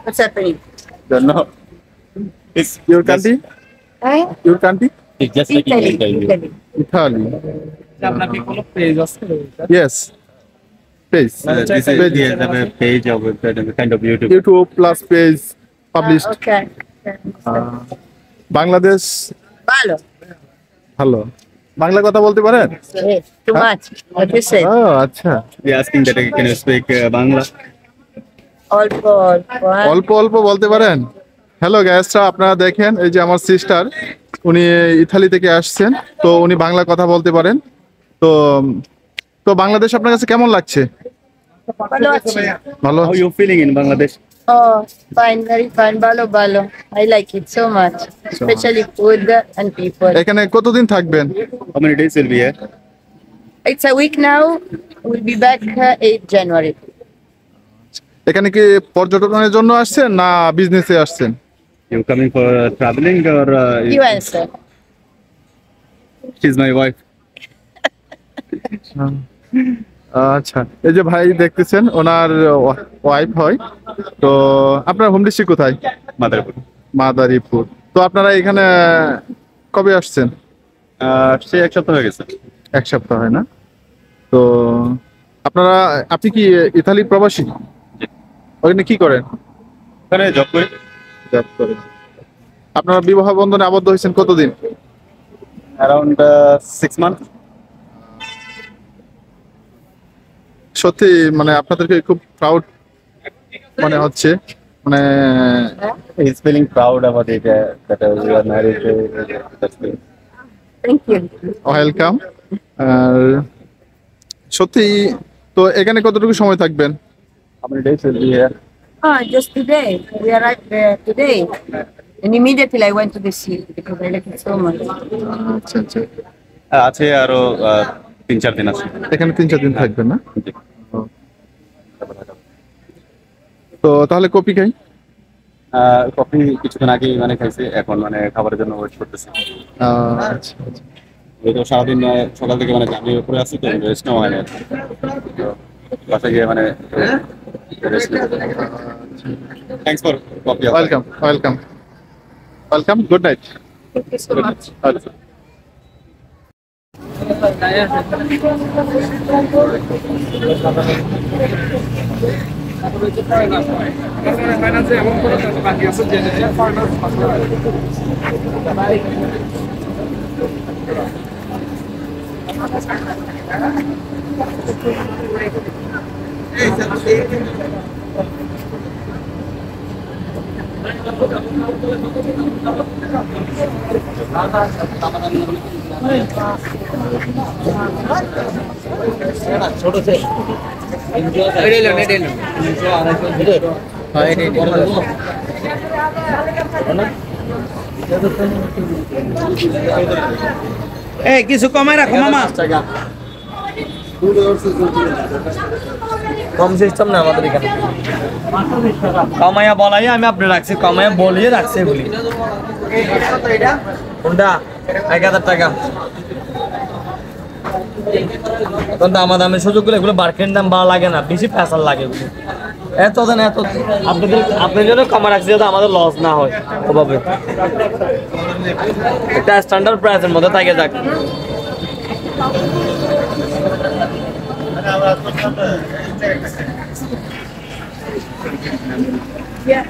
What's happening? Don't know. It's your country? Eh? Your country? It's just like Italy. interview. Italy. Italy. আপনার কি কোনো page আছে? Yes. Page. This is the page of the kind of YouTube. YouTube plus page published. Okay. Bangladesh Valo. ভালো বাংলা কথা বলতে পারেন? Yes. Too much. What you said? ও আচ্ছা We are asking that can you speak Bangla? Olpo, olpo. Huh? অল্প অল্প বলতে পারেন? Hello গাইসরা, আপনারা দেখেন এই যে আমার সিস্টার, উনি ইতালি থেকে আসছেন, তো উনি বাংলা কথা বলতে পারেন। তো তো বাংলাদেশ আপনার কাছে কেমন লাগছে? Valo achi. ভালো। How you feeling in Bangladesh? Oh, fine, very fine. Valo, valo. I like it so much. Especially food and people. এখানে কতদিন থাকবেন? How many days will be here? It's a week now. We'll be back 8 January. এখানে কি পর্যটনের জন্য আসছেন না বিজনেসে আসছেন? You coming for traveling or You answer. she's my wife? আচ্ছা, এই যে ভাই দেখতেছেন ওনার ওয়াইফ হয়। তো আপনার হোম ডিস্ট্রিক্ট কোথায়? Madaripur. মাদারীপুর। তো আপনারা এখানে কবে আসছেন? সে এক সপ্তাহ হয়ে গেছে। এক সপ্তাহ হয় না? তো আপনি কি ইতালি প্রবাসী? ওখানে কি করেন? ওখানে জব করি। জব করেন। আপনারা বিবাহ বন্ধনে আবদ্ধ হয়েছেন কতদিন? Around 6 months. সত্যি মানে আপনাদেরকে খুব প্রাউড মনে হচ্ছে, মানে He's feeling proud about it that we are married. That's good. Thank you. Welcome. আর সত্যি তো এখানে কতটুকু সময় থাকবেন? How many days will be here? Ah, just today. We arrived there today. And immediately I went to the sea because I like it so much. আচ্ছা আচ্ছা, আছে আরো 3-4 দিন আছে। এখানে 3-4 দিন থাকবেন না? জি। তো তাহলে কপি খাই। কফি কিছুক্ষণ আগেই মানে খাইছি, এখন মানে খাবারের জন্য ওয়েট করতেছি। আচ্ছা আচ্ছা। এই তো সারাদিন সকাল থেকে মানে জামির উপরে আছি, তো রেস্ট নেওয়া হয় না। তো বাসায় গিয়ে মানে রেস্ট নেব। Thanks for coffee. Welcome welcome welcome, good night. Thank you so much. আচ্ছা। ফাইনান্সে এমন কোনো কাজ বাকি আছে যে ফাইনান্স ছোট সে এই কিছু কমাই রাখো মামা। কম সিস্টেম না আমাদের এখানে, কমাইয়া বলাই আমি আপনি রাখছি, কমাইয়া বলিয়ে রাখছি বলি। কোনটা? 1000 টাকা। এখন দামাদামের সুযোগ গুলো, এগুলো মার্কেট দাম ভালো লাগে না, বেশি ফ্যাশন লাগে এগুলো। এত দেন এত, আপনাদের জন্য কমা রাখছি যাতে আমাদের লস না হয় ওভাবে। একটা স্ট্যান্ডার্ড প্রাইসের মধ্যে থাকে যাক। Yeah.